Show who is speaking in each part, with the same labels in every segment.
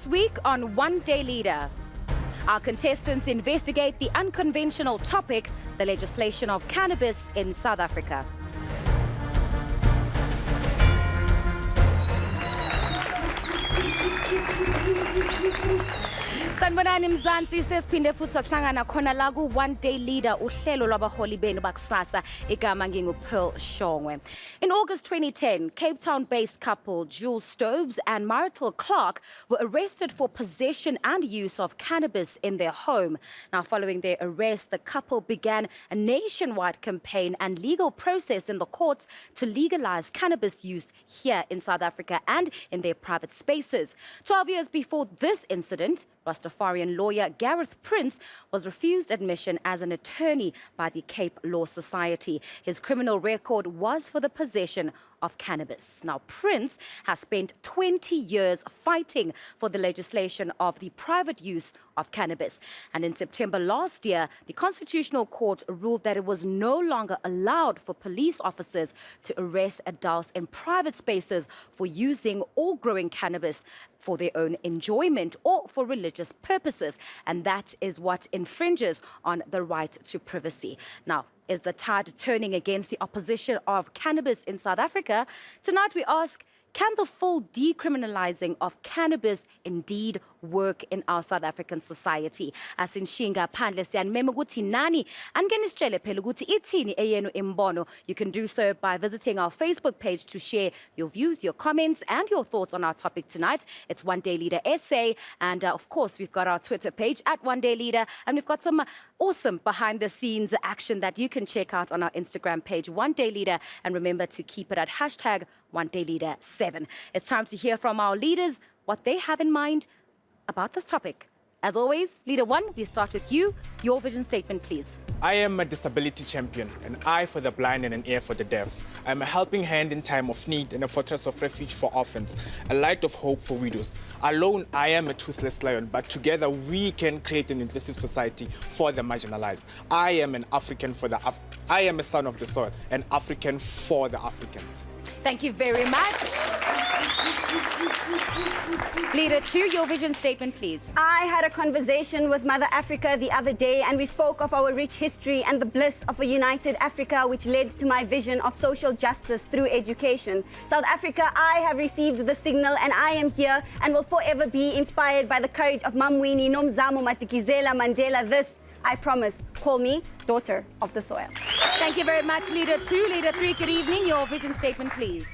Speaker 1: This week on One Day Leader, our contestants investigate the unconventional topic, the legislation of cannabis in South Africa. Sanibonani Mzansi, sesiphinde futhi sahlangana khona la ku One Day Leader uhlelo lwabaholi benu bakusasa igama nginguPearl Shongwe. In August 2010, Cape Town-based couple Jules Stobes and Marital Clark were arrested for possession and use of cannabis in their home. Now, following their arrest, the couple began a nationwide campaign and legal process in the courts to legalize cannabis use here in South Africa and in their private spaces. 12 years before this incident, Rastafarian lawyer Gareth Prince was refused admission as an attorney by the Cape Law Society. His criminal record was for the possession of cannabis. Now, Prince has spent 20 years fighting for the legislation of the private use of cannabis. And in September last year, the Constitutional Court ruled that it was no longer allowed for police officers to arrest adults in private spaces for using or growing cannabis for their own enjoyment or for religious purposes. And that is what infringes on the right to privacy. Now, is the tide turning against the opposition of cannabis in South Africa? Tonight we ask, can the full decriminalising of cannabis indeed work in our South African society? Asinshinga phandle siyanimema ukuthi nani angenisitshele phela ukuthi ithini eyenu imbono. You can do so by visiting our Facebook page to share your views, your comments and your thoughts on our topic tonight. It's One Day Leader SA, and of course we've got our Twitter page at One Day Leader, and we've got some awesome behind the scenes action that you can check out on our Instagram page, One Day Leader, and remember to keep it at hashtag One Day Leader 7. It's time to hear from our leaders what they have in mind about this topic. As always, Leader 1, we start with you. Your vision statement, please.
Speaker 2: I am a disability champion, an eye for the blind and an ear for the deaf. I am a helping hand in time of need and a fortress of refuge for orphans, a light of hope for widows. Alone, I am a toothless lion, but together we can create an inclusive society for the marginalized. I am an African for the I am a son of the soil, an African for the Africans.
Speaker 1: Thank you very much. Leader 2, your vision statement, please.
Speaker 3: I had a conversation with Mother Africa the other day, and we spoke of our rich history and the bliss of a united Africa, which led to my vision of social justice through education. South Africa, I have received the signal, and I am here and will forever be inspired by the courage of Mamwini Nomzamo Matikizela Mandela. This, I promise. Call me daughter of the soil.
Speaker 1: Thank you very much, Leader 2. Leader 3, good evening. Your vision statement, please.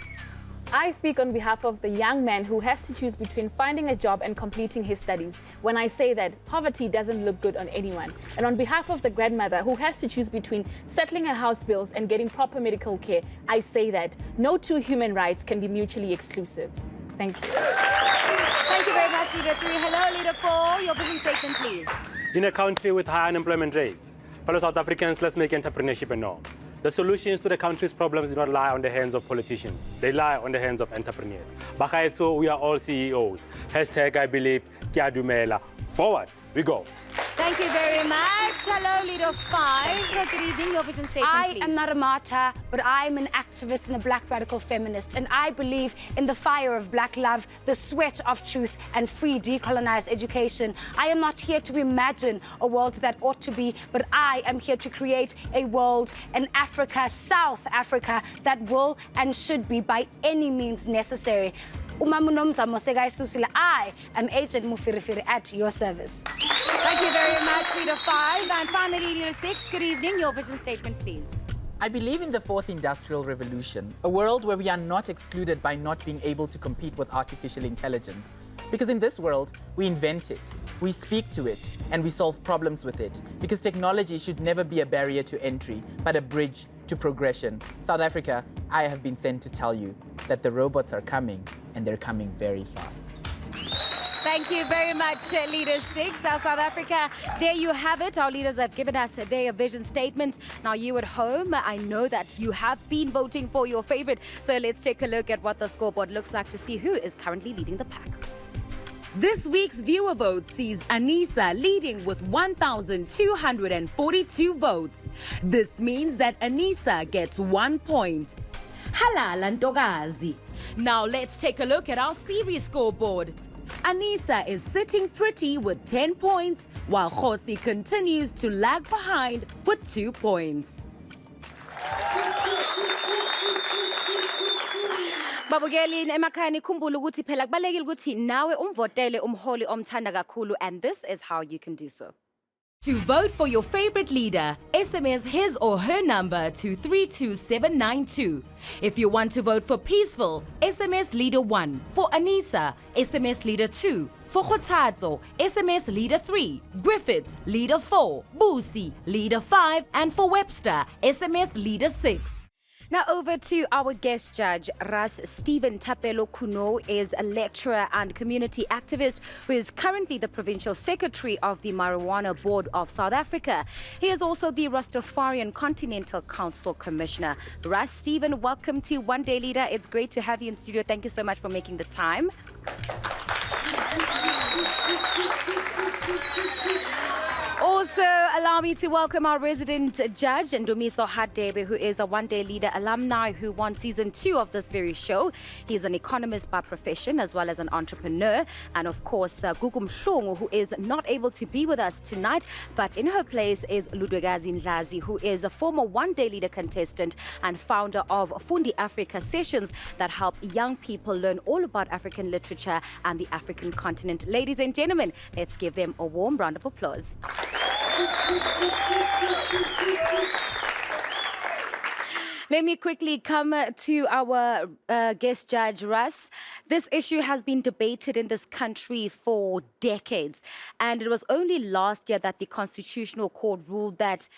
Speaker 4: I speak on behalf of the young man who has to choose between finding a job and completing his studies when I say that poverty doesn't look good on anyone. And on behalf of the grandmother who has to choose between settling her house bills and getting proper medical care, I say that no two human rights can be mutually exclusive. Thank you.
Speaker 1: Thank you very much, Leader 3. Hello, Leader 4. Your vision statement, please.
Speaker 5: In a country with high unemployment rates, fellow South Africans, let's make entrepreneurship a norm. The solutions to the country's problems do not lie on the hands of politicians. They lie on the hands of entrepreneurs. Bakaetso, we are all CEOs. Hashtag I believe, Kia Dumela. Forward, we go.
Speaker 1: Thank you very much. Hello, Leader 5. Good evening. Your vision statement, please.
Speaker 6: I am not a martyr, but I'm an activist and a black radical feminist. And I believe in the fire of black love, the sweat of truth, and free decolonized education. I am not here to imagine a world that ought to be, but I am here to create a world, an Africa, South Africa, that will and should be by any means necessary. I am Agent Mufirifiri at your service.
Speaker 1: Thank you very much, Leader 5. And finally, Leader 6, good evening. Your vision statement, please.
Speaker 7: I believe in the fourth industrial revolution, a world where we are not excluded by not being able to compete with artificial intelligence. Because in this world, we invent it, we speak to it, and we solve problems with it. Because technology should never be a barrier to entry, but a bridge to progression. South Africa, I have been sent to tell you that the robots are coming, and they're coming very fast.
Speaker 1: Thank you very much, Leader 6. South Africa, there you have it. Our leaders have given us their vision statements. Now, you at home, I know that you have been voting for your favorite. So let's take a look at what the scoreboard looks like to see who is currently leading the pack. This week's viewer vote sees Anisa leading with 1,242 votes. This means that Anisa gets 1 point. Halala Ntokazi. Now let's take a look at our series scoreboard. Anissa is sitting pretty with 10 points, while Khosi continues to lag behind with 2 points. Babugeli emakhaya nikhumbule ukuthi phela kubalekile ukuthi nawe umvotele umholi omthanda kakhulu, and this is how you can do so. To vote for your favorite leader, SMS his or her number to 32792. If you want to vote for Peaceful, SMS Leader 1. For Anissa, SMS Leader 2. For Khotadzo, SMS Leader 3. Griffiths, Leader 4. Busi, Leader 5. And for Webster, SMS Leader 6. Now over to our guest judge, Ras Stephen Tapelo Kuno is a lecturer and community activist who is currently the Provincial Secretary of the Marijuana Board of South Africa. He is also the Rastafarian Continental Council Commissioner. Ras Stephen, welcome to One Day Leader. It's great to have you in studio. Thank you so much for making the time. Also, allow me to welcome our resident judge, Ndumiso Hadebe, who is a One Day Leader alumni who won season 2 of this very show. He's an economist by profession as well as an entrepreneur. And of course, Gugu Mhlungu, who is not able to be with us tonight, but in her place is Ludwekazi Ndlazi, who is a former One Day Leader contestant and founder of Fundi Africa sessions that help young people learn all about African literature and the African continent. Ladies and gentlemen, let's give them a warm round of applause. Let me quickly come to our guest judge, Russ. This issue has been debated in this country for decades, and it was only last year that the Constitutional Court ruled that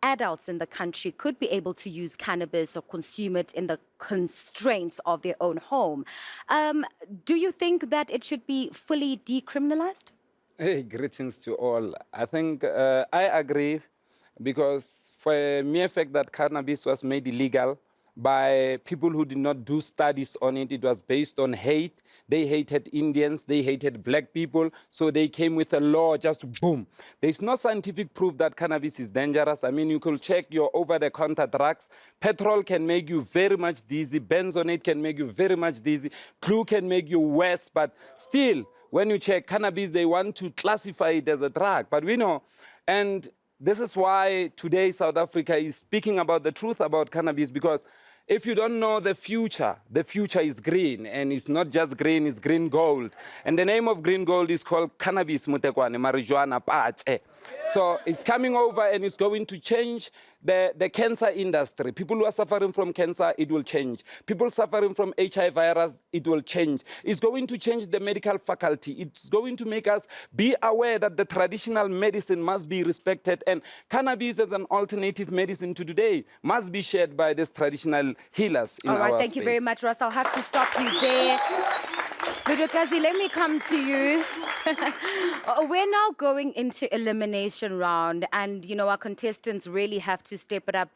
Speaker 1: adults in the country could be able to use cannabis or consume it in the constraints of their own home. Do you think that it should be fully decriminalized?
Speaker 8: Hey, greetings to all. I think I agree, because for a mere fact that cannabis was made illegal by people who did not do studies on it, it was based on hate. They hated Indians, they hated black people, so they came with a law, just boom. There's no scientific proof that cannabis is dangerous. I mean, you could check your over-the-counter drugs. Petrol can make you very much dizzy. Benzonate can make you very much dizzy. Clue can make you worse, but still, when you check cannabis, they want to classify it as a drug. But we know, and this is why today South Africa is speaking about the truth about cannabis, because if you don't know the future is green, and it's not just green, it's green gold. And the name of green gold is called cannabis mutekwane, marijuana pache. So it's coming over and it's going to change the cancer industry. People who are suffering from cancer, it will change. People suffering from HIV virus, it will change. It's going to change the medical faculty. It's going to make us be aware that the traditional medicine must be respected, and cannabis as an alternative medicine to today must be shared by these traditional healers in our space.
Speaker 1: All right, thank you very much, Russ. I'll have to stop you there. Ludwekazi, let me come to you. We're now going into elimination round, and you know our contestants really have to step it up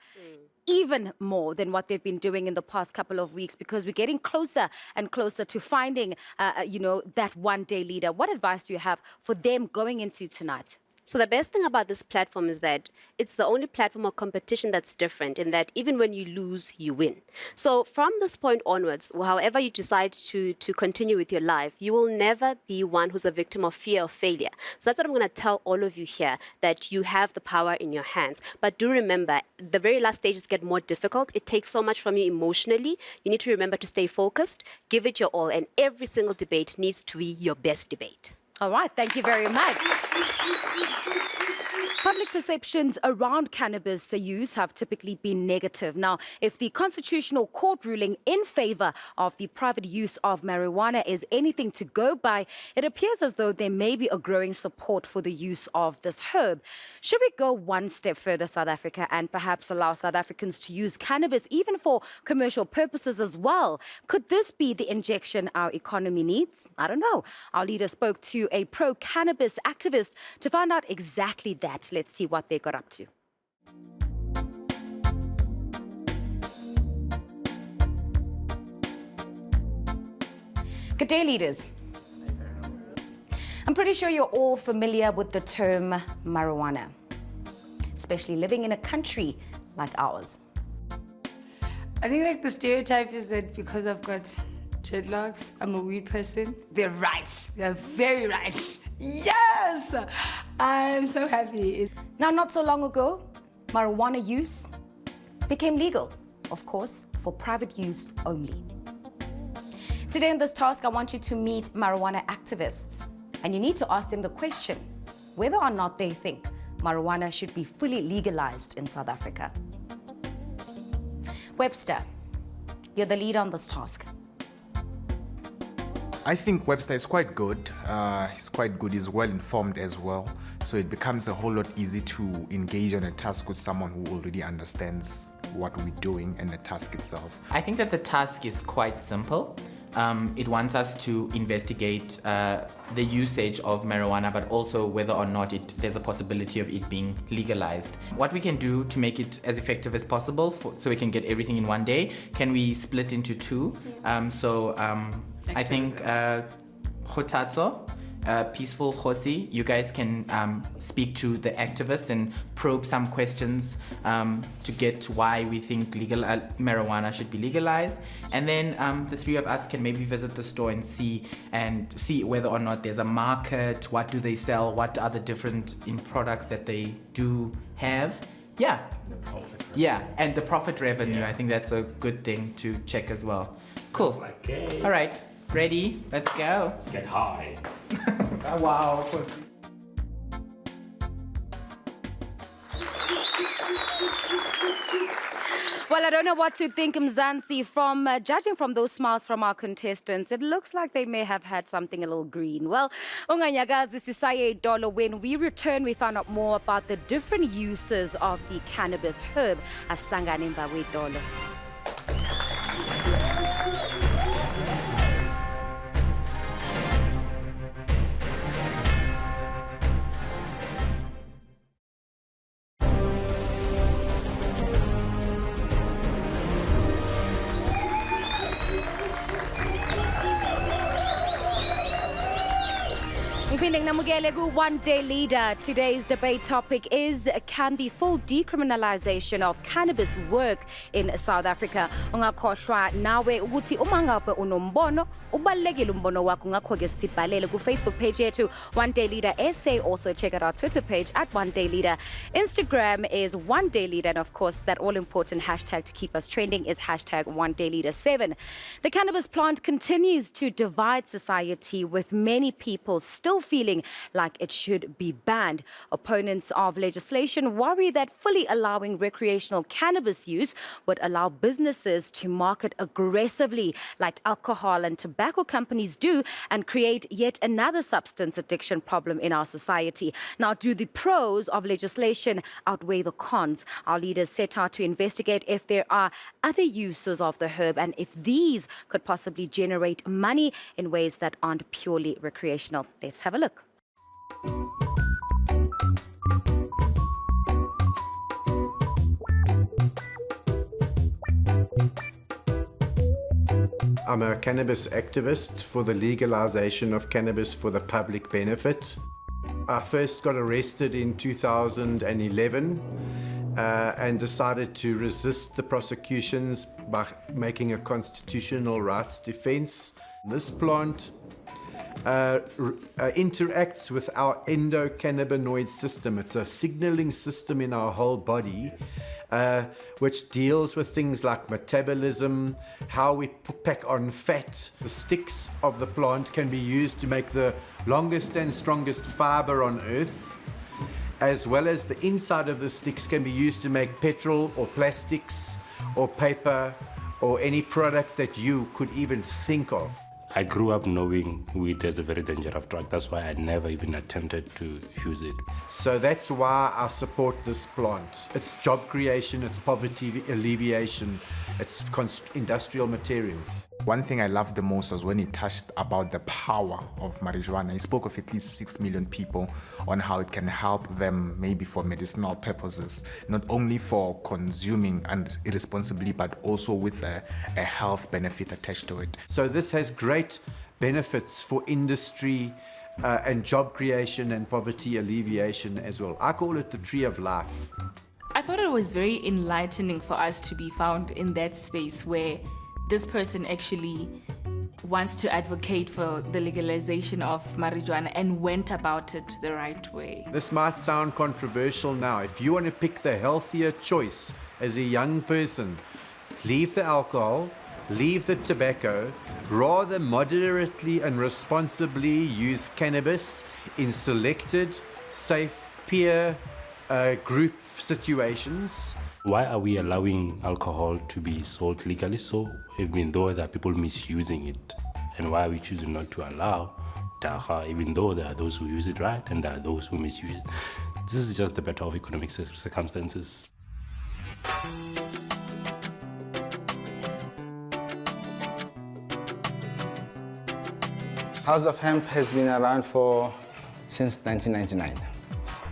Speaker 1: even more than what they've been doing in the past couple of weeks, because we're getting closer and closer to finding that one day leader. What advice do you have for them going into tonight?
Speaker 9: So the best thing about this platform is that it's the only platform of competition that's different, in that even when you lose, you win. So from this point onwards, however you decide to continue with your life, you will never be one who's a victim of fear of failure. So that's what I'm going to tell all of you here, that you have the power in your hands. But do remember, the very last stages get more difficult. It takes so much from you emotionally. You need to remember to stay focused, give it your all, and every single debate needs to be your best debate.
Speaker 1: All right, thank you very much. Public perceptions around cannabis use have typically been negative. Now, if the Constitutional Court ruling in favor of the private use of marijuana is anything to go by, it appears as though there may be a growing support for the use of this herb. Should we go one step further, South Africa, and perhaps allow South Africans to use cannabis even for commercial purposes as well? Could this be the injection our economy needs? I don't know. Our leader spoke to a pro-cannabis activist to find out exactly that. Let's see what they got up to. Good day, leaders. I'm pretty sure you're all familiar with the term marijuana, especially living in a country like ours.
Speaker 10: I think like the stereotype is that because I've got dreadlocks. I'm a weed person. They're right. They're very right. Yes! I'm so happy.
Speaker 1: Now, not so long ago, marijuana use became legal, of course, for private use only. Today in this task, I want you to meet marijuana activists, and you need to ask them the question whether or not they think marijuana should be fully legalized in South Africa. Webster, you're the leader on this task.
Speaker 11: I think Webster is quite good. He's quite good. He's well informed as well. So it becomes a whole lot easy to engage on a task with someone who already understands what we're doing and the task itself.
Speaker 7: I think that the task is quite simple. It wants us to investigate the usage of marijuana, but also whether or not there's a possibility of it being legalized. What we can do to make it as effective as possible so we can get everything in one day, can we split into two? I think Khotatso, Peaceful Khosi, you guys can speak to the activists and probe some questions to get why we think legal marijuana should be legalized. And then the three of us can maybe visit the store and see whether or not there's a market, what do they sell, what are the different products that they do have. Yeah. And the profit revenue, I think that's a good thing to check as well. Cool. All right. Ready? Let's go.
Speaker 5: Get high.
Speaker 7: Wow.
Speaker 1: Well, I don't know what to think, Mzansi. From judging from those smiles from our contestants, it looks like they may have had something a little green. Well, unganyagazi sisaye idolo. When we return, we found out more about the different uses of the cannabis herb as sangani mbawedolo. One day leader. Today's debate topic is, can the full decriminalization of cannabis work in South Africa? Ungakhohlwa nawe ukuthi uma ngabe unombono ubalekile umbono wakho ngakho ke sibhalele ku Facebook page yethu One Day Leader SA. Also check out our Twitter page at One Day Leader. Instagram is One Day Leader, and of course that all important hashtag to keep us trending is hashtag One Day Leader 7. The cannabis plant continues to divide society, with many people still feeling like it should be banned. Opponents of legislation worry that fully allowing recreational cannabis use would allow businesses to market aggressively like alcohol and tobacco companies do, and create yet another substance addiction problem in our society. Now, do the pros of legislation outweigh the cons? Our leaders set out to investigate if there are other uses of the herb and if these could possibly generate money in ways that aren't purely recreational. Let's have a look.
Speaker 12: I'm a cannabis activist for the legalization of cannabis for the public benefit. I first got arrested in 2011 and decided to resist the prosecutions by making a constitutional rights defense. This plant interacts with our endocannabinoid system. It's a signaling system in our whole body which deals with things like metabolism, how we pack on fat. The sticks of the plant can be used to make the longest and strongest fiber on earth, as well as the inside of the sticks can be used to make petrol or plastics or paper or any product that you could even think of.
Speaker 5: I grew up knowing weed as a very dangerous drug. That's why I never even attempted to use it.
Speaker 12: So that's why I support this plant. It's job creation, it's poverty alleviation, it's industrial materials.
Speaker 11: One thing I loved the most was when he touched about the power of marijuana. He spoke of at least 6 million people on how it can help them maybe for medicinal purposes, not only for consuming and irresponsibly, but also with a health benefit attached to it.
Speaker 12: So this has great benefits for industry and job creation and poverty alleviation as well. I call it the tree of life.
Speaker 13: I thought it was very enlightening for us to be found in that space where this person actually wants to advocate for the legalization of marijuana and went about it the right way.
Speaker 12: This might sound controversial now. If you want to pick the healthier choice as a young person, leave the alcohol, leave the tobacco, rather moderately and responsibly use cannabis in selected, safe, peer group situations.
Speaker 5: Why are we allowing alcohol to be sold legally so, even though there are people misusing it? And why are we choosing not to allow dacha, even though there are those who use it right and there are those who misuse it? This is just the better of economic circumstances.
Speaker 14: House of Hemp has been around since 1999.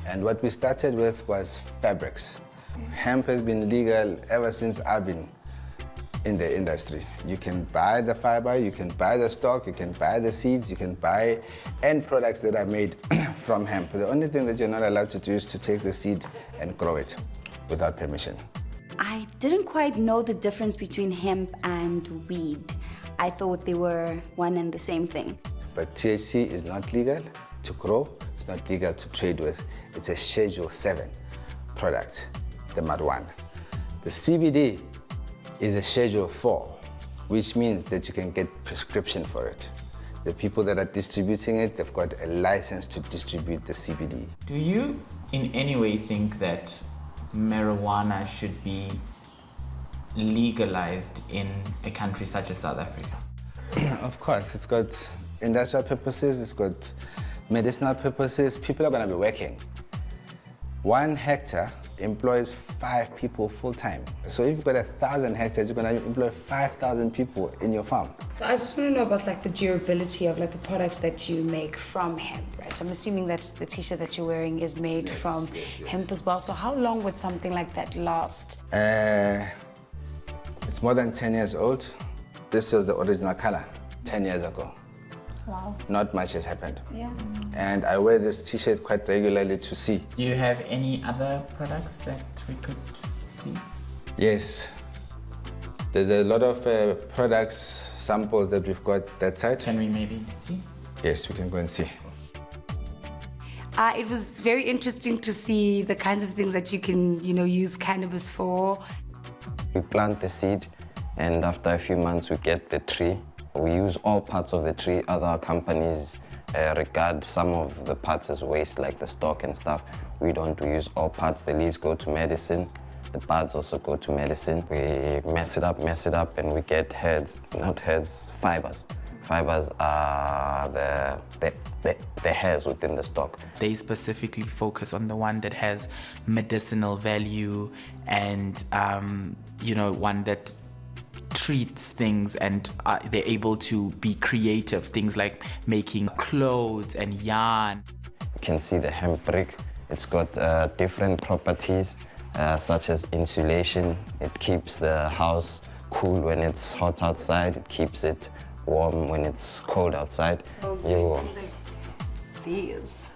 Speaker 14: And what we started with was fabrics. Hemp has been legal ever since I've been in the industry. You can buy the fiber, you can buy the stock, you can buy the seeds, you can buy end products that are made from hemp. The only thing that you're not allowed to do is to take the seed and grow it without permission.
Speaker 15: I didn't quite know the difference between hemp and weed. I thought they were one and the same thing.
Speaker 14: But THC is not legal to grow, it's not legal to trade with. It's a Schedule 7 product, the marijuana. The CBD is a Schedule 4, which means that you can get prescription for it. The people that are distributing it, they've got a license to distribute the CBD.
Speaker 7: Do you in any way think that marijuana should be legalized in a country such as South Africa?
Speaker 14: Of course, it's got industrial purposes, it's got medicinal purposes. People are going to be working. 1 hectare employs 5 people full-time. So if you've got 1,000 hectares, you're going to employ 5,000 people in your farm.
Speaker 6: I just want to know about the durability of the products that you make from hemp, right? I'm assuming that the t-shirt that you're wearing is made from hemp as well. So how long would something like that last?
Speaker 14: It's more than 10 years old. This is the original color 10 years ago.
Speaker 15: Wow.
Speaker 14: Not much has happened.
Speaker 15: Yeah.
Speaker 14: And I wear this t-shirt quite regularly to see.
Speaker 7: Do you have any other products that we could see?
Speaker 14: Yes. There's a lot of products, samples that we've got that side.
Speaker 7: Can we maybe see?
Speaker 14: Yes, we can go and see.
Speaker 6: It was very interesting to see the kinds of things that you can, use cannabis for.
Speaker 16: We plant the seed, and after a few months we get the tree. We use all parts of the tree. Other companies regard some of the parts as waste, like the stalk and stuff. We don't. We use all parts. The leaves go to medicine. The buds also go to medicine. We mess it up, and we get heads, not heads, fibers. Fibers are the hairs within the stalk.
Speaker 7: They specifically focus on the one that has medicinal value and, one that treats things, and they're able to be creative, things like making clothes and yarn.
Speaker 16: You can see the hemp brick. It's got different properties such as insulation. It keeps the house cool when it's hot outside. It keeps it warm when it's cold outside.
Speaker 6: These.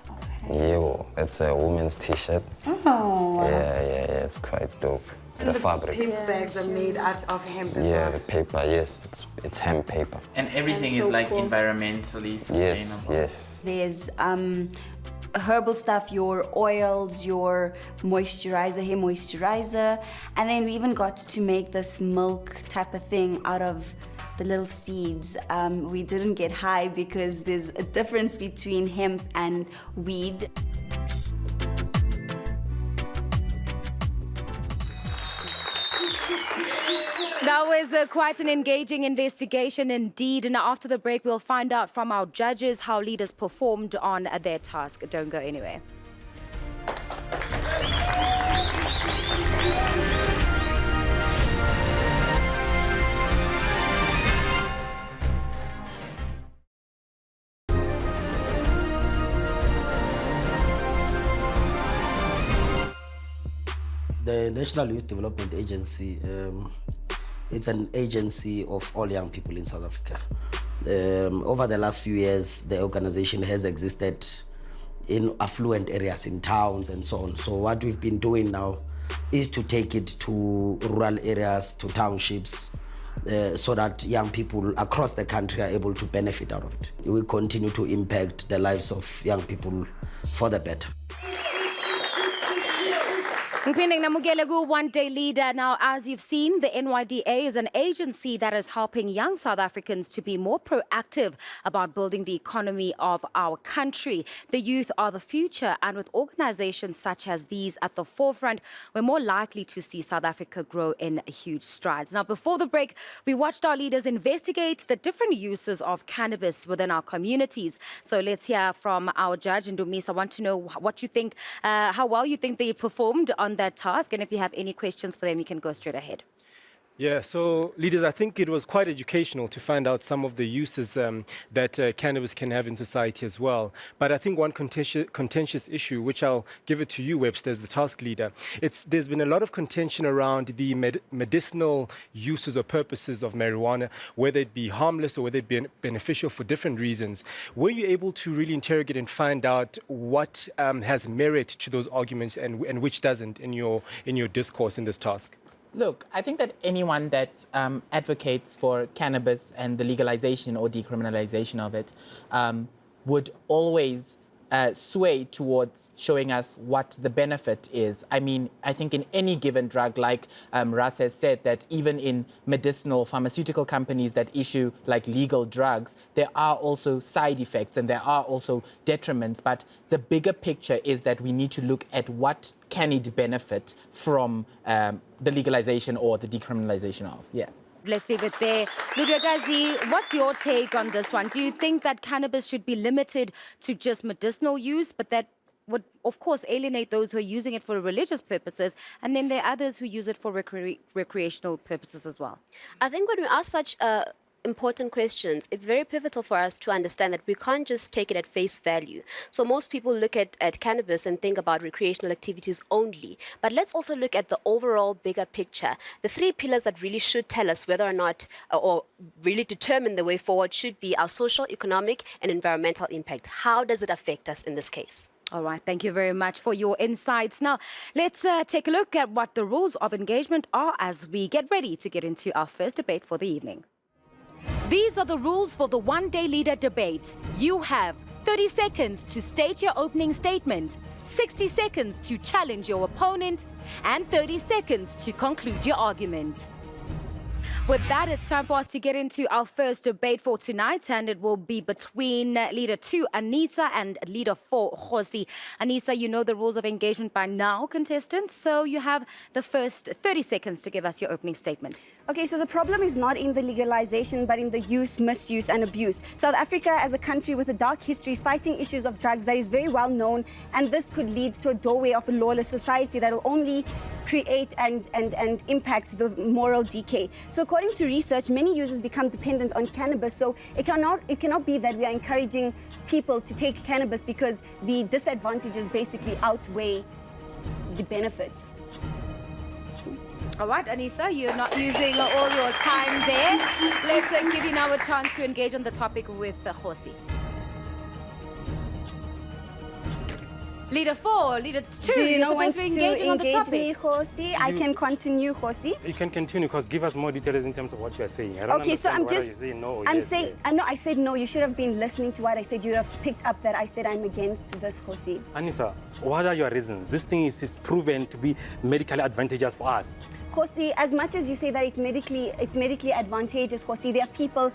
Speaker 16: It's a woman's t-shirt.
Speaker 6: Oh.
Speaker 16: Yeah, it's quite dope.
Speaker 6: And
Speaker 16: the fabric.
Speaker 6: paper bags are made out of hemp as well.
Speaker 16: Yeah, the paper, yes, it's hemp paper.
Speaker 7: And everything is environmentally sustainable.
Speaker 16: Yes.
Speaker 15: There's herbal stuff, your oils, your moisturizer, hair moisturizer, and then we even got to make this milk type of thing out of the little seeds. We didn't get high because there's a difference between hemp and weed.
Speaker 1: That was quite an engaging investigation indeed. And after the break, we'll find out from our judges how leaders performed on their task. Don't go anywhere.
Speaker 17: The National Youth Development Agency, it's an agency of all young people in South Africa. Over the last few years, the organization has existed in affluent areas, in towns and so on. So what we've been doing now is to take it to rural areas, to townships, so that young people across the country are able to benefit out of it. We continue to impact the lives of young people for the better.
Speaker 1: Mpinding namukele ku One Day Leader. Now, as you've seen, the NYDA is an agency that is helping young South Africans to be more proactive about building the economy of our country. The youth are the future, and with organizations such as these at the forefront, we're more likely to see South Africa grow in huge strides. Now, before the break, we watched our leaders investigate the different uses of cannabis within our communities. So let's hear from our judge, Ndumisa. I want to know what you think, how well you think they performed on that task, and if you have any questions for them, you can go straight ahead.
Speaker 18: Yeah, so leaders, I think it was quite educational to find out some of the uses that cannabis can have in society as well. But I think one contentious issue, which I'll give it to you, Webster, as the task leader, there's been a lot of contention around the medicinal uses or purposes of marijuana, whether it be harmless or whether it be beneficial for different reasons. Were you able to really interrogate and find out what has merit to those arguments and which doesn't in your discourse in this task?
Speaker 7: Look, I think that anyone that advocates for cannabis and the legalization or decriminalization of it would always sway towards showing us what the benefit is. I mean, I think in any given drug, like Ras has said, that even in medicinal pharmaceutical companies that issue like legal drugs, there are also side effects and there are also detriments. But the bigger picture is that we need to look at what can it benefit from the legalization or the decriminalization of. Yeah.
Speaker 1: Let's leave it there. Ludwikazi, what's your take on this one? Do you think that cannabis should be limited to just medicinal use, but that would, of course, alienate those who are using it for religious purposes, and then there are others who use it for recreational purposes as well?
Speaker 9: I think when we ask such important questions, it's very pivotal for us to understand that we can't just take it at face value. So most people look at cannabis and think about recreational activities only. But let's also look at the overall bigger picture. The three pillars that really should tell us whether or not, or really determine the way forward, should be our social, economic, and environmental impact. How does it affect us in this case?
Speaker 1: All right, thank you very much for your insights. Now, let's take a look at what the rules of engagement are as we get ready to get into our first debate for the evening. These are the rules for the One Day Leader debate. You have 30 seconds to state your opening statement, 60 seconds to challenge your opponent, and 30 seconds to conclude your argument. With that, it's time for us to get into our first debate for tonight, and it will be between Leader 2, Anissa, and Leader 4, Khosi. Anissa, you know the rules of engagement by now, contestants, so you have the first 30 seconds to give us your opening statement.
Speaker 3: Okay, so the problem is not in the legalization, but in the use, misuse, and abuse. South Africa, as a country with a dark history, is fighting issues of drugs that is very well known, and this could lead to a doorway of a lawless society that will only create and impact the moral decay. So according to research, many users become dependent on cannabis, so it cannot be that we are encouraging people to take cannabis because the disadvantages basically outweigh the benefits.
Speaker 1: All right, Anissa, you're not using all your time there. Let's give you now a chance to engage on the topic with Khosi. Leader 4, Leader 2,
Speaker 3: Do you
Speaker 1: you're
Speaker 3: not want
Speaker 1: supposed to be engaging on the topic.
Speaker 3: me, Khosi? I can continue, Khosi.
Speaker 5: You can continue, because give us more details in terms of what you are saying. I don't
Speaker 3: Okay, so I'm just,
Speaker 5: no,
Speaker 3: I'm
Speaker 5: yes,
Speaker 3: saying,
Speaker 5: yes.
Speaker 3: no, I said no. You should have been listening to what I said. You would have picked up that I said I'm against this, Khosi.
Speaker 5: Anissa, what are your reasons? This thing is proven to be medically advantageous for us.
Speaker 3: Khosi, as much as you say that it's medically advantageous, Khosi, there are people,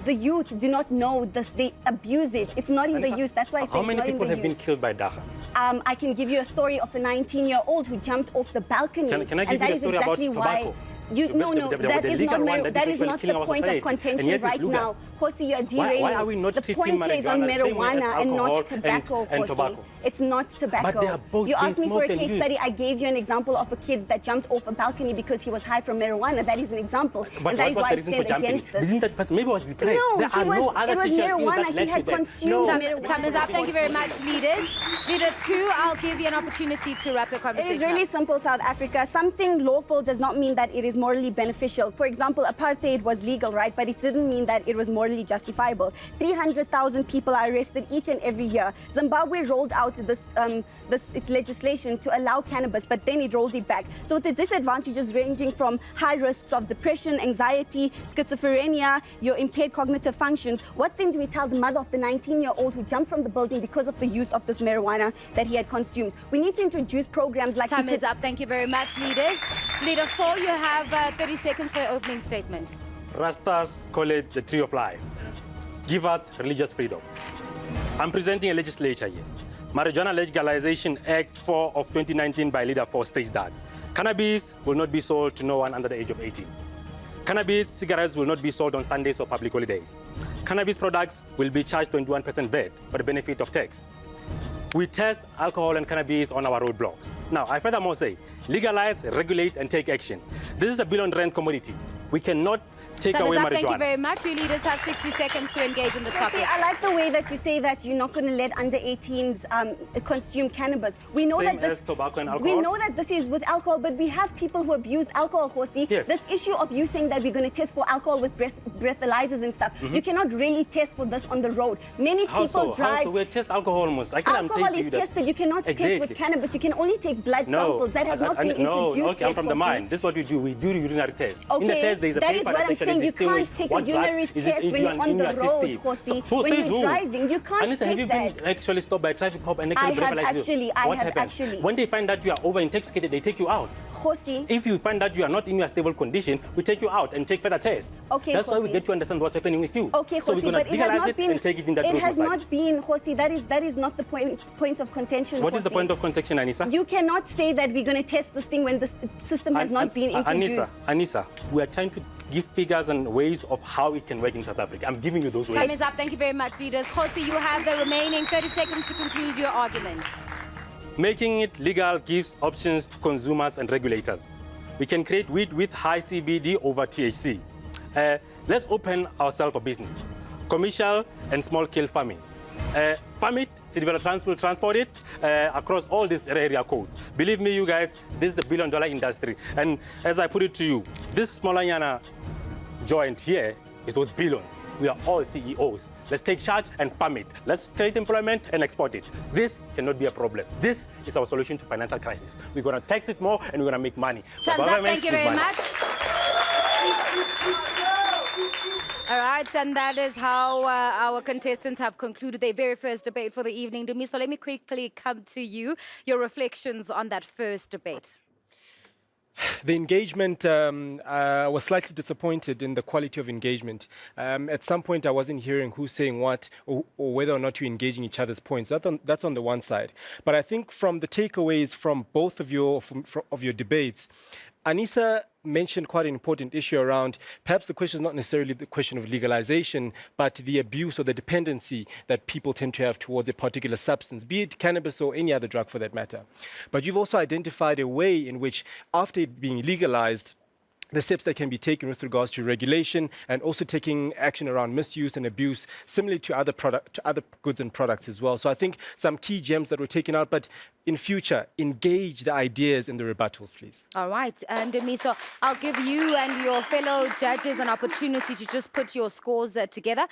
Speaker 3: the youth do not know this, they abuse it. It's not in
Speaker 5: Anissa,
Speaker 3: the youth. That's why I say
Speaker 5: how
Speaker 3: it's
Speaker 5: many
Speaker 3: not in
Speaker 5: people
Speaker 3: the
Speaker 5: have been
Speaker 3: youth.
Speaker 5: killed by Dacha?
Speaker 3: I can give you a story of a 19-year-old who jumped off the balcony.
Speaker 5: Can I give
Speaker 3: and that
Speaker 5: you a
Speaker 3: is
Speaker 5: story
Speaker 3: exactly
Speaker 5: about
Speaker 3: why.
Speaker 5: tobacco?
Speaker 3: That is not the point of contention right now. Khosi, you are derailing.
Speaker 5: Why are we not
Speaker 3: the
Speaker 5: treating
Speaker 3: point is on
Speaker 5: marijuana the same way as
Speaker 3: marijuana and not
Speaker 5: alcohol
Speaker 3: tobacco,
Speaker 5: and
Speaker 3: Khosi.
Speaker 5: tobacco?
Speaker 3: It's not tobacco.
Speaker 5: But they are both
Speaker 3: You asked me for a
Speaker 5: being smoked
Speaker 3: case
Speaker 5: and
Speaker 3: study.
Speaker 5: used.
Speaker 3: I gave you an example of a kid that jumped off a balcony because he was high from marijuana. That is an example.
Speaker 5: But
Speaker 3: and that is
Speaker 5: what
Speaker 3: why I
Speaker 5: was the reason for
Speaker 3: stand
Speaker 5: jumping?
Speaker 3: against this.
Speaker 5: Didn't that person, maybe was depressed.
Speaker 3: No,
Speaker 5: There are no other
Speaker 3: it was
Speaker 5: situations
Speaker 3: marijuana.
Speaker 5: that led
Speaker 3: He had
Speaker 5: to that.
Speaker 3: consumed marijuana.
Speaker 1: Time is up. Thank you very much, leaders. Leader 2, I'll give you an opportunity to wrap your
Speaker 3: It
Speaker 1: conversation
Speaker 3: is really
Speaker 1: up.
Speaker 3: simple, South Africa. Something lawful does not mean that it is morally beneficial. For example, apartheid was legal, right? But it didn't mean that it was morally justifiable. 300,000 people are arrested each and every year. Zimbabwe rolled out its legislation to allow cannabis, but then it rolled it back. So with the disadvantages ranging from high risks of depression, anxiety, schizophrenia, your impaired cognitive functions, what then do we tell the mother of the 19-year-old who jumped from the building because of the use of this marijuana that he had consumed? We need to introduce programs like...
Speaker 1: Time is up. Thank you very much, leaders. Leader 4, you have 30 seconds for your opening statement.
Speaker 5: Rastas call it the tree of life. Give us religious freedom. I'm presenting a legislature here. Marijuana Legalization Act 4 of 2019 by Leader 4 states that cannabis will not be sold to no one under the age of 18. Cannabis cigarettes will not be sold on Sundays or public holidays. Cannabis products will be charged 21% VAT for the benefit of tax. We test alcohol and cannabis on our roadblocks. Now, I furthermore say, legalize, regulate, and take action. This is a billion-rand commodity. We cannot take away marijuana.
Speaker 1: Thank you very much. You leaders have 60 seconds to engage in the topic.
Speaker 3: See, I like the way that you say that you're not going to let under 18s consume cannabis. We know
Speaker 5: Same
Speaker 3: that this,
Speaker 5: as tobacco and alcohol?
Speaker 3: We know that this is with alcohol, but we have people who abuse alcohol, Hosi.
Speaker 5: Yes.
Speaker 3: This issue of you saying that we're going to test for alcohol with breathalyzers and stuff, you cannot really test for this on the road. Many people drive...
Speaker 5: How so? We test alcohol almost.
Speaker 3: Alcohol is tested. You cannot test with cannabis. You can only take blood samples. That has not been introduced yet.
Speaker 5: Okay, I'm from the mind. This is what we do. We do urinary test.
Speaker 3: Okay,
Speaker 5: in the test, there is a
Speaker 3: that is
Speaker 5: paper
Speaker 3: what I'm saying. You can't take a urinary
Speaker 5: is
Speaker 3: test when you're on the road, Hosi.
Speaker 5: Who
Speaker 3: When
Speaker 5: says
Speaker 3: you're
Speaker 5: who?
Speaker 3: driving, you can't
Speaker 5: Anissa,
Speaker 3: take
Speaker 5: have you
Speaker 3: that.
Speaker 5: been actually stopped by a traffic cop and
Speaker 3: I
Speaker 5: actually
Speaker 3: have
Speaker 5: breathalyzed
Speaker 3: actually,
Speaker 5: you?
Speaker 3: I
Speaker 5: What
Speaker 3: have
Speaker 5: happens?
Speaker 3: actually.
Speaker 5: When they find that you are over-intoxicated, they take you out.
Speaker 3: Hosi.
Speaker 5: If you find that you are not in your stable condition, we take you out and take further tests.
Speaker 3: Okay,
Speaker 5: That's why we
Speaker 3: Hosi.
Speaker 5: get to understand what's happening with you.
Speaker 3: Okay,
Speaker 5: so we're
Speaker 3: Hosi,
Speaker 5: going to
Speaker 3: but it has
Speaker 5: legalize
Speaker 3: not
Speaker 5: it
Speaker 3: been.
Speaker 5: and take it in that
Speaker 3: It
Speaker 5: road
Speaker 3: has
Speaker 5: side.
Speaker 3: not been, Hosi. That is not the point of contention.
Speaker 5: What is the
Speaker 3: Hosi.
Speaker 5: point of contention, Anissa?
Speaker 3: You cannot say that we're going to test this thing when the system has not been introduced.
Speaker 5: Anissa, we are trying to give figures and ways of how it can work in South Africa. I'm giving you those ways.
Speaker 1: Time is up. Thank you very much, leaders. Hosi, you have the remaining 30 seconds to conclude your argument.
Speaker 5: Making it legal gives options to consumers and regulators. We can create weed with high CBD over THC. Let's open ourselves for business. Commercial and small-scale farming. Farm it, City Development will transport it across all these area codes. Believe me, you guys, this is a billion-dollar industry. And as I put it to you, this Smolanyana joint here is worth billions. We are all CEOs. Let's take charge and farm it. Let's create employment and export it. This cannot be a problem. This is our solution to financial crisis. We're going to tax it more and we're going to make money.
Speaker 1: Time's up. Thank you very much. All right, and that is how our contestants have concluded their very first debate for the evening. Dumiso, let me quickly come to you. Your reflections on that first debate.
Speaker 18: The engagement, I was slightly disappointed in the quality of engagement. At some point, I wasn't hearing who's saying what or whether or not you're engaging each other's points. That's on the one side. But I think from the takeaways from both of your debates, Anissa mentioned quite an important issue around perhaps the question is not necessarily the question of legalization, but the abuse or the dependency that people tend to have towards a particular substance, be it cannabis or any other drug for that matter. But you've also identified a way in which, after it being legalized, the steps that can be taken with regards to regulation and also taking action around misuse and abuse, similarly to other goods and products as well. So I think some key gems that were taken out, but in future, engage the ideas in the rebuttals, please.
Speaker 1: All right, and Dumiso, I'll give you and your fellow judges an opportunity to just put your scores together.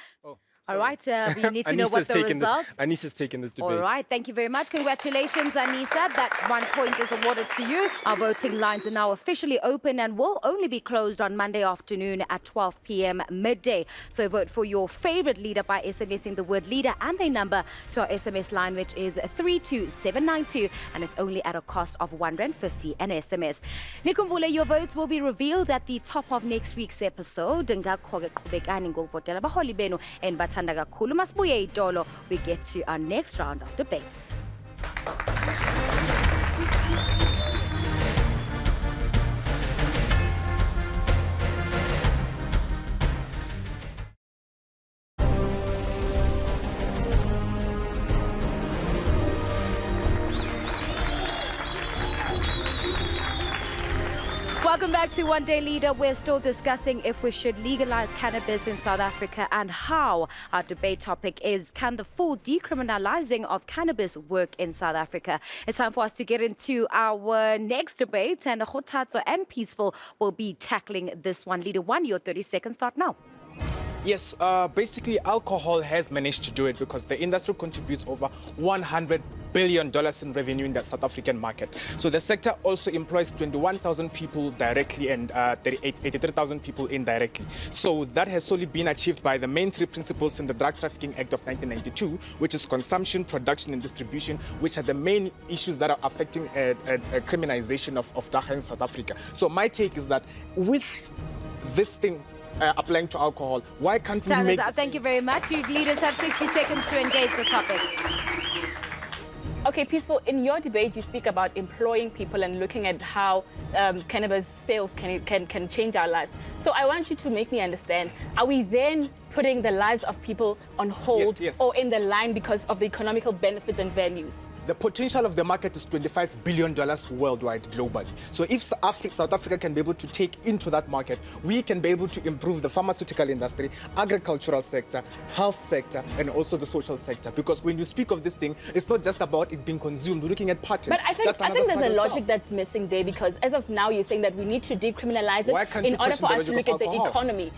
Speaker 1: All right, we need to know what the results.
Speaker 18: Anissa's taken this debate.
Speaker 1: All right, thank you very much. Congratulations, Anissa. That 1 point is awarded to you. Our voting lines are now officially open and will only be closed on Monday afternoon at 12 p.m. midday. So vote for your favorite leader by SMSing the word leader and their number to our SMS line, which is 32792, and it's only at a cost of R1.50 an SMS. Nikumbule, your votes will be revealed at the top of next week's episode. And we get to our next round of debates. Welcome Welcome back to One Day Leader. We're still discussing if we should legalize cannabis in South Africa and how. Our debate topic is, can the full decriminalizing of cannabis work in South Africa? It's time for us to get into our next debate, and Kgothatso and Peaceful will be tackling this one. Leader one, your 30 seconds start now.
Speaker 2: Yes, basically alcohol has managed to do it because the industry contributes over $100 billion in revenue in the South African market. So the sector also employs 21,000 people directly and 83,000 people indirectly. So that has solely been achieved by the main three principles in the Drug Trafficking Act of 1992, which is consumption, production and distribution, which are the main issues that are affecting criminalization of dagga in South Africa. So my take is that with this thing applying to alcohol, why can't we
Speaker 1: Time
Speaker 2: make...
Speaker 1: is up. Thank you very much. You leaders have 60 seconds to engage the topic.
Speaker 4: Okay, Peaceful, in your debate, you speak about employing people and looking at how cannabis sales can change our lives. So I want you to make me understand, are we then putting the lives of people on hold or in the line because of the economical benefits and values?
Speaker 2: The potential of the market is $25 billion worldwide, globally. So if South Africa can be able to take into that market, we can be able to improve the pharmaceutical industry, agricultural sector, health sector, and also the social sector. Because when you speak of this thing, it's not just about it being consumed. We're looking at patents.
Speaker 4: But I think there's a logic that's missing there, because as of now, you're saying that we need to decriminalize it in order for us to look at the economy.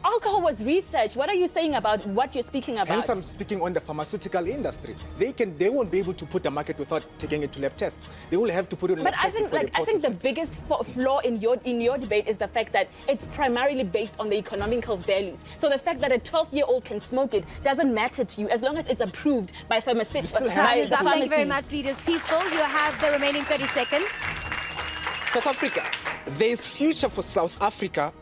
Speaker 4: Alcohol was research. What are you saying about what you're speaking about?
Speaker 2: Hence, I'm speaking on the pharmaceutical industry. They won't be able to put the market without taking it to lab tests. They will have to put it on lab tests.
Speaker 4: But I think the biggest flaw in your debate is the fact that it's primarily based on the economical values. So the fact that a 12-year-old can smoke it doesn't matter to you as long as it's approved by pharmacists.
Speaker 1: Thank you very much, leaders. Peaceful, you have the remaining 30 seconds.
Speaker 2: South Africa. There is future for South Africa.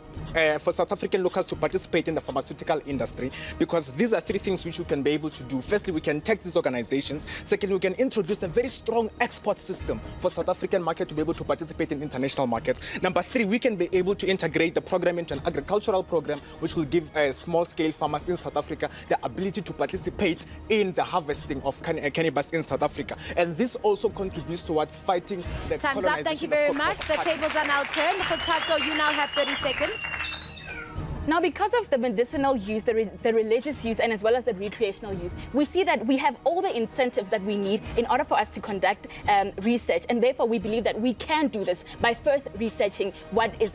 Speaker 2: For South African locals to participate in the pharmaceutical industry, because these are three things which we can be able to do. Firstly, we can tax these organizations. Secondly, we can introduce a very strong export system for South African market to be able to participate in international markets. Number three, we can be able to integrate the program into an agricultural program, which will give small-scale farmers in South Africa the ability to participate in the harvesting of cannabis in South Africa. And this also contributes towards fighting the
Speaker 1: Time's
Speaker 2: colonization
Speaker 1: up. Thank you very much. The tables are now turned. Kgothatso, you now have 30 seconds.
Speaker 4: Now, because of the medicinal use, the religious use, and as well as the recreational use, we see that we have all the incentives that we need in order for us to conduct research, and therefore we believe that we can do this by first researching what is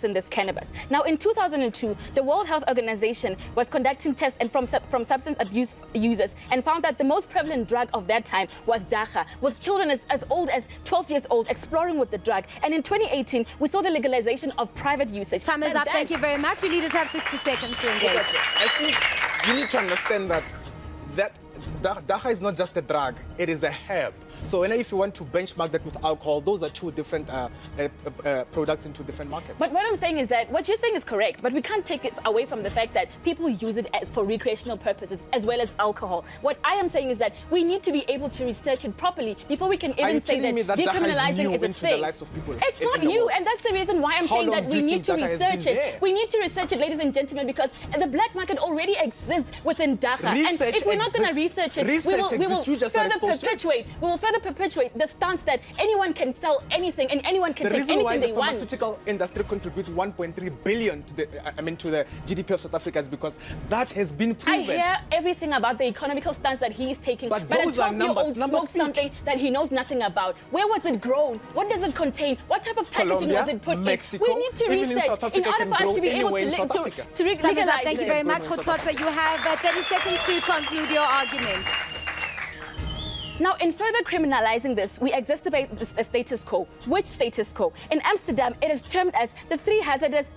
Speaker 4: in this cannabis. Now, in 2002, the World Health Organization was conducting tests from substance abuse users and found that the most prevalent drug of that time was dagga, with children as old as 12 years old exploring with the drug. And in 2018, we saw the legalization of private usage.
Speaker 1: Time is up. Thank you very much. Your leaders have 60 seconds to engage.
Speaker 2: I think you need to understand that dagga is not just a drug, it is a herb. So if you want to benchmark that with alcohol, those are two different products in two different markets.
Speaker 4: But what I'm saying is that what you're saying is correct, but we can't take it away from the fact that people use it for recreational purposes as well as alcohol. What I am saying is that we need to be able to research it properly before we can even say that decriminalizing is a thing.
Speaker 2: The lives of people
Speaker 4: it's not new, and that's the reason why I'm saying that we need to research it. We need to research it, ladies and gentlemen, because the black market already exists within dagga. And if we're not going to research it, we will further perpetuate the stance that anyone can sell anything and anyone can take anything they want.
Speaker 2: The reason why the pharmaceutical industry contributes 1.3 billion to the GDP of South Africa is because that has been proven.
Speaker 4: I hear everything about the economical stance that he is taking, but a 12-year-old smoked something that he knows nothing about. Where was it grown? What does it contain? What type of packaging was it put
Speaker 2: Mexico,
Speaker 4: in? We need to research in order for us to be able to legalize.
Speaker 1: Thank you very much, Kgothatso. You have 30 seconds to conclude your argument.
Speaker 4: Now, in further criminalizing this, we exacerbate the status quo. Which status quo? In Amsterdam, it is termed as the three hazards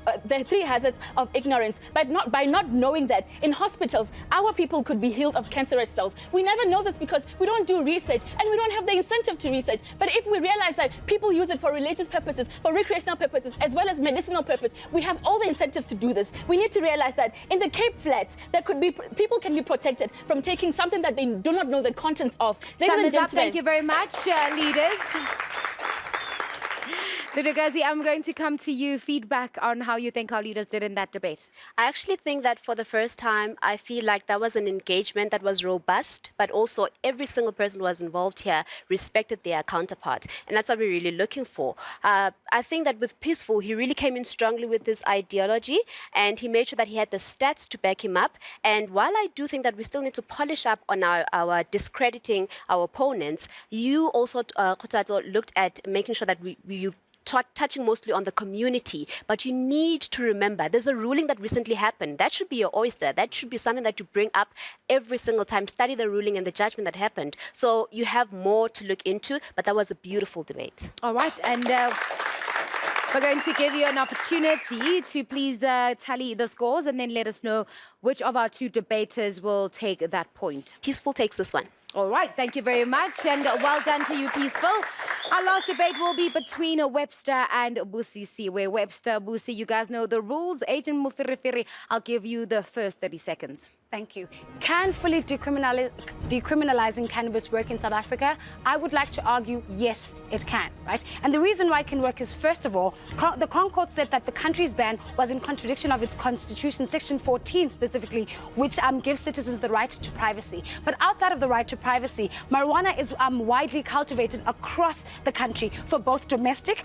Speaker 4: of ignorance, by not knowing that in hospitals, our people could be healed of cancerous cells. We never know this because we don't do research and we don't have the incentive to research. But if we realize that people use it for religious purposes, for recreational purposes, as well as medicinal purpose, we have all the incentives to do this. We need to realize that in the Cape Flats, people can be protected from taking something that they do not know the contents of.
Speaker 1: Time is up. Thank you very much, leaders. Ludagazi, I'm going to come to you. Feedback on how you think our leaders did in that debate.
Speaker 9: I actually think that for the first time, I feel like that was an engagement that was robust, but also every single person who was involved here respected their counterpart. And that's what we're really looking for. I think that with Peaceful, he really came in strongly with this ideology, and he made sure that he had the stats to back him up. And while I do think that we still need to polish up on our discrediting our opponents, you also, Khutato, looked at making sure that you touching mostly on the community, but you need to remember there's a ruling that recently happened. That should be your oyster. That should be something that you bring up every single time. Study the ruling and the judgment that happened. So you have more to look into, but that was a beautiful debate.
Speaker 1: All right, and we're going to give you an opportunity to please tally the scores and then let us know which of our two debaters will take that point.
Speaker 9: Peaceful takes this one.
Speaker 1: All right, thank you very much, and well done to you, Peaceful. Our last debate will be between Webster and Busisi, where Webster, Busi, you guys know the rules. Agent Mufirifiri, I'll give you the first 30 seconds.
Speaker 6: Thank you. Can fully decriminalizing cannabis work in South Africa? I would like to argue, yes, it can, right? And the reason why it can work is, first of all, the Concord said that the country's ban was in contradiction of its constitution, section 14 specifically, which gives citizens the right to privacy. But outside of the right to privacy, marijuana is widely cultivated across the country for both domestic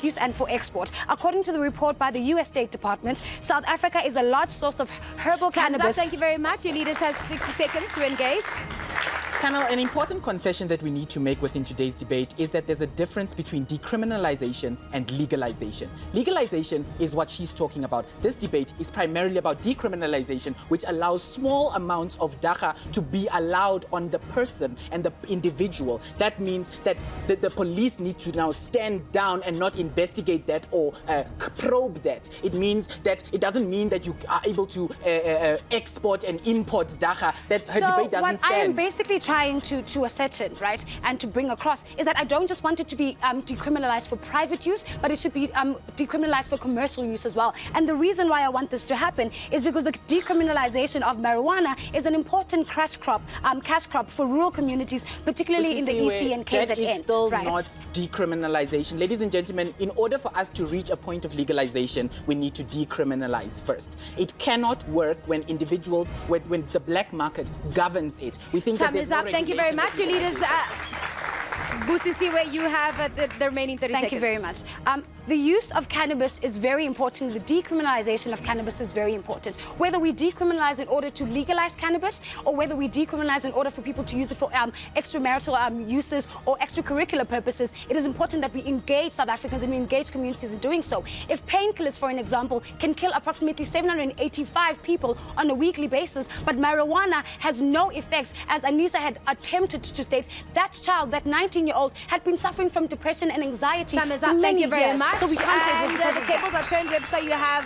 Speaker 6: use and for export. According to the report by the US State Department, South Africa is a large source of herbal cannabis.
Speaker 1: Thank you very much. Your leaders have 60 seconds to engage.
Speaker 7: Panel, an important concession that we need to make within today's debate is that there's a difference between decriminalization and legalization. Legalization is what she's talking about. This debate is primarily about decriminalization, which allows small amounts of dacha to be allowed on the person and the individual. That means that the police need to now stand down and not investigate that or probe that. It means that it doesn't mean that you are able to export and import dacha. That her debate doesn't stand.
Speaker 6: I am basically trying to ascertain, right, and to bring across is that I don't just want it to be decriminalized for private use, but it should be decriminalized for commercial use as well. And the reason why I want this to happen is because the decriminalization of marijuana is an important cash crop for rural communities, particularly in the EC and KZN.
Speaker 7: That is still
Speaker 6: right?
Speaker 7: not decriminalization. Ladies and gentlemen, in order for us to reach a point of legalization, we need to decriminalize first. It cannot work when individuals, when the black market governs it. We think
Speaker 1: Time
Speaker 7: that
Speaker 1: is up. Thank you very much. Your leaders, Busisi, where you have the remaining 30 seconds.
Speaker 6: Thank you very much. The use of cannabis is very important. The decriminalization of cannabis is very important. Whether we decriminalize in order to legalize cannabis or whether we decriminalize in order for people to use it for extramarital uses or extracurricular purposes, it is important that we engage South Africans and we engage communities in doing so. If painkillers, for an example, can kill approximately 785 people on a weekly basis, but marijuana has no effects, as Anisa had attempted to state, that child, that 19-year-old, had been suffering from depression and anxiety.
Speaker 1: Time is up. Thank you very much.
Speaker 6: So we can't say
Speaker 1: and the tables are turned. Webster, you have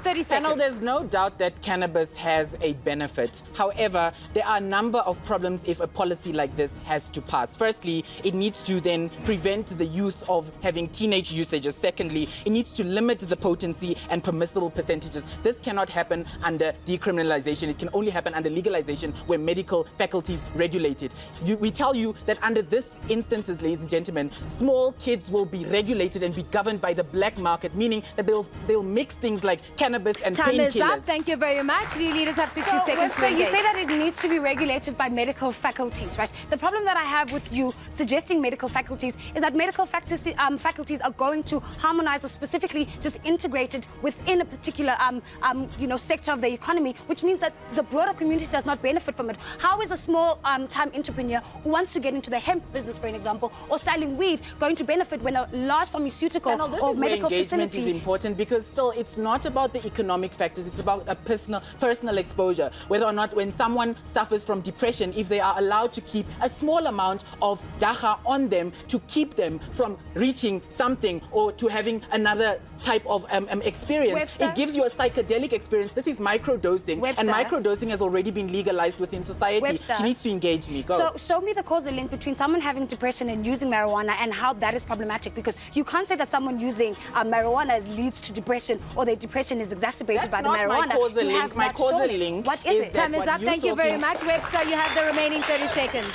Speaker 1: 30 seconds.
Speaker 7: Panel, there's no doubt that cannabis has a benefit. However, there are a number of problems if a policy like this has to pass. Firstly, it needs to then prevent the use of having teenage usages. Secondly, it needs to limit the potency and permissible percentages. This cannot happen under decriminalization. It can only happen under legalization where medical faculties regulate it. We tell you that under this instances, ladies and gentlemen, small kids will be regulated and be governed by the black market, meaning that they'll mix things like cannabis and painkillers.
Speaker 1: Time is up. Thank you very much. You leaders have 60 seconds to engage.
Speaker 6: You say that it needs to be regulated by medical faculties, right? The problem that I have with you suggesting medical faculties is that medical faculties are going to harmonize or specifically just integrated within a particular sector of the economy, which means that the broader community does not benefit from it. How is a small time entrepreneur who wants to get into the hemp business, for an example, or selling weed going to benefit when a large pharmaceutical or medical
Speaker 7: engagement
Speaker 6: facility
Speaker 7: is important, because still it's not about the economic factors, it's about a personal exposure. Whether or not when someone suffers from depression, if they are allowed to keep a small amount of dacha on them to keep them from reaching something or to having another type of experience.
Speaker 6: Webster?
Speaker 7: It gives you a psychedelic experience. This is microdosing,
Speaker 6: Webster?
Speaker 7: and microdosing has already been legalized within society.
Speaker 6: Webster?
Speaker 7: She needs to engage me. Go.
Speaker 6: So show me the causal link between someone having depression and using marijuana and how that is problematic, because you can't say that someone using marijuana leads to depression or their depression is exacerbated by the marijuana.
Speaker 7: My causal link. My causal link.
Speaker 6: What is it?
Speaker 1: Time is up. Thank you very much. Webster, you have the remaining 30 seconds.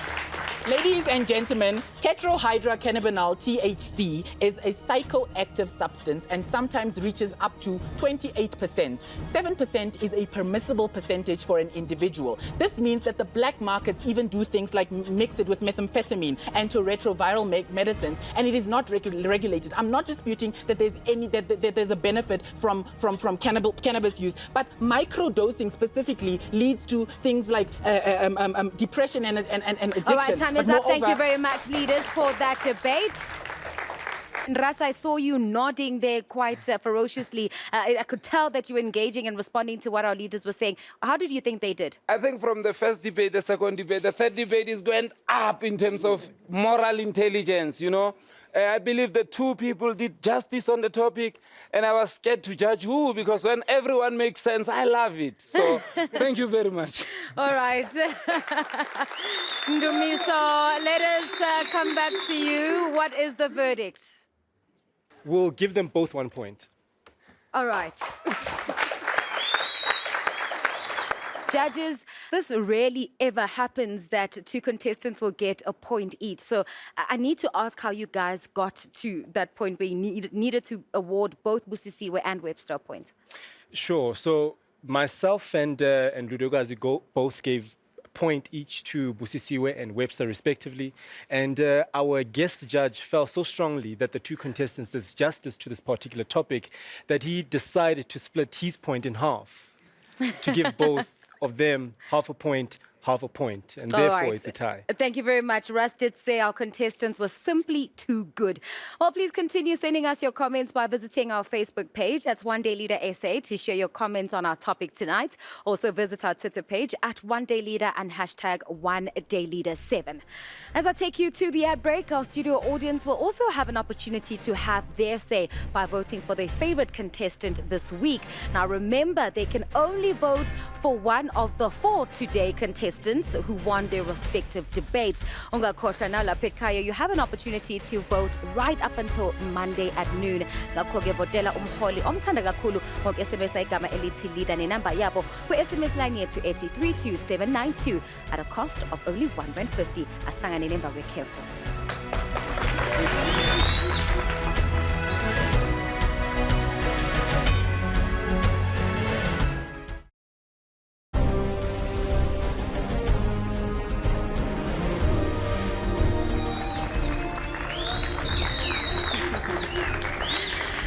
Speaker 7: Ladies and gentlemen, tetrahydrocannabinol, THC, is a psychoactive substance and sometimes reaches up to 28%. 7% is a permissible percentage for an individual. This means that the black markets even do things like mix it with methamphetamine and antiretroviral medicines, and it is not regulated. I'm not disputing that there's a benefit from cannabis use, but microdosing specifically leads to things like depression and addiction.
Speaker 1: All right, time is up. Thank you very much, leaders, for that debate. And Ras, I saw you nodding there quite ferociously. I could tell that you were engaging and responding to what our leaders were saying. How did you think they did?
Speaker 8: I think from the first debate, the second debate, the third debate is going up in terms of moral intelligence, you know. I believe the two people did justice on the topic, and I was scared to judge who, because when everyone makes sense, I love it. So thank you very much.
Speaker 1: All right. Ndumiso, let us come back to you. What is the verdict?
Speaker 18: We'll give them both 1 point.
Speaker 1: All right. Judges, this rarely ever happens that two contestants will get a point each. So I need to ask how you guys got to that point where you needed to award both Busisiwe and Webster a point.
Speaker 18: Sure. So myself and Ludogazi both gave a point each to Busisiwe and Webster respectively. And our guest judge felt so strongly that the two contestants did justice to this particular topic that he decided to split his point in half to give both of them half a point, and therefore it's a tie.
Speaker 1: Thank you very much. Russ did say our contestants were simply too good. Well, please continue sending us your comments by visiting our Facebook page. That's One Day Leader SA to share your comments on our topic tonight. Also visit our Twitter page at One Day Leader and hashtag OneDayLeader7. As I take you to the ad break, our studio audience will also have an opportunity to have their say by voting for their favorite contestant this week. Now remember, they can only vote for one of the 4 today contestants who won their respective debates. Ungakhohlwa now lapha ekhaya, you have an opportunity to vote right up until Monday at noon. Ngakho-ke votela umholi omthanda kakhulu ngok-SMS igama elithi leader nenamba yabo kwi-SMS line yethu ethi 32792 at a cost of only R1.50. Asihlangane nemva kwekhefu.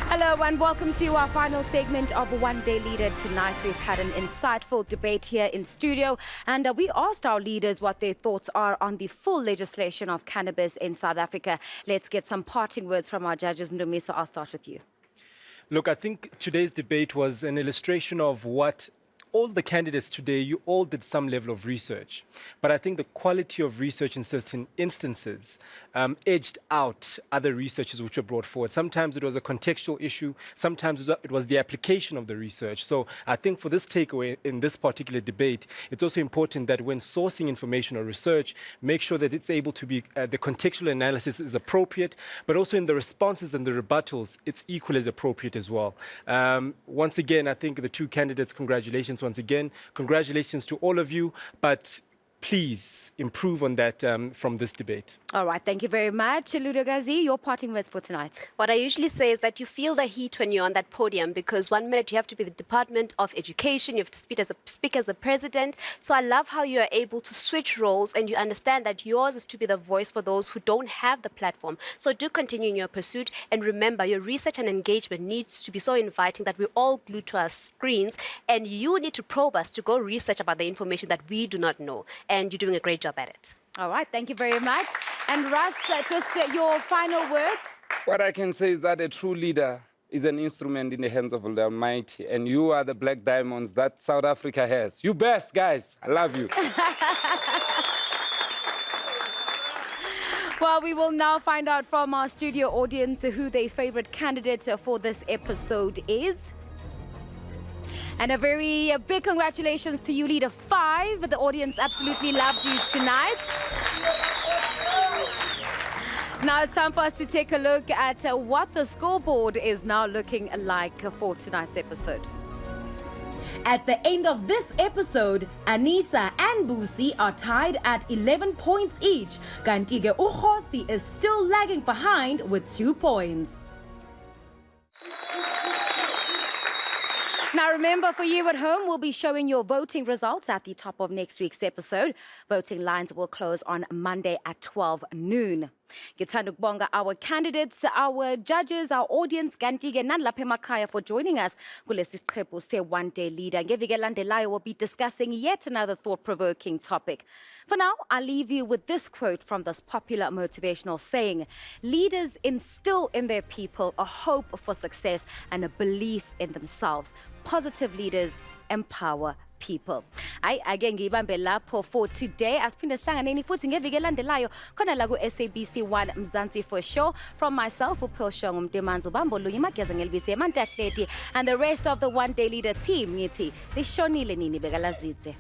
Speaker 1: Hello and welcome to our final segment of One Day Leader tonight. We've had an insightful debate here in studio, and we asked our leaders what their thoughts are on the full legislation of cannabis in South Africa. Let's get some parting words from our judges. Ndumiso, I'll start with you.
Speaker 18: Look, I think today's debate was an illustration of what all the candidates today, you all did some level of research. But I think the quality of research in certain instances edged out other researches which were brought forward. Sometimes it was a contextual issue. Sometimes it was the application of the research. So I think for this takeaway in this particular debate, it's also important that when sourcing information or research, make sure that it's able to be, the contextual analysis is appropriate, but also in the responses and the rebuttals, it's equally as appropriate as well. Once again, I think the two candidates, congratulations once again. Congratulations to all of you, but please improve on that from this debate.
Speaker 1: All right, thank you very much. Ludogazi, your parting words for tonight.
Speaker 9: What I usually say is that you feel the heat when you're on that podium, because 1 minute you have to be the Department of Education, you have to speak as the president. So I love how you are able to switch roles and you understand that yours is to be the voice for those who don't have the platform. So do continue in your pursuit, and remember, your research and engagement needs to be so inviting that we're all glued to our screens, and you need to probe us to go research about the information that we do not know. And you're doing a great job at it.
Speaker 1: All right, thank you very much. And Russ, just your final words.
Speaker 8: What I can say is that a true leader is an instrument in the hands of the Almighty, and you are the black diamonds that South Africa has. You best, guys. I love you.
Speaker 1: Well, we will now find out from our studio audience who their favorite candidate for this episode is. And a very big congratulations to you, Leader 5. The audience absolutely loved you tonight. Now it's time for us to take a look at what the scoreboard is now looking like for tonight's episode. At the end of this episode, Anisa and Busi are tied at 11 points each. Kanti-ke Ukhosi is still lagging behind with 2 points. Now remember, for you at home, we'll be showing your voting results at the top of next week's episode. Voting lines will close on Monday at 12 noon. Ngithanda ukubonga our candidates, our judges, our audience, kanti-ke nani lapha emakhaya for joining us kulesi siqephu se-One Day Leader. Ngeviki elandelayo, we'll be discussing yet another thought-provoking topic. For now, I'll leave you with this quote from this popular motivational saying: leaders instill in their people a hope for success and a belief in themselves. Positive leaders empower people. Ake ngibambe lapho for today. Asiphinde sihlanganeni futhi ngeviki elandelayo khona la ku SABC 1 Mzansi for sure. From myself, uPhil Shong, uMtemanzi Bamboluyi, Mageza Ngelbisi, Amanda Hleti, and the rest of the One Day Leader team, ngithi lishonile nini bekalazitse.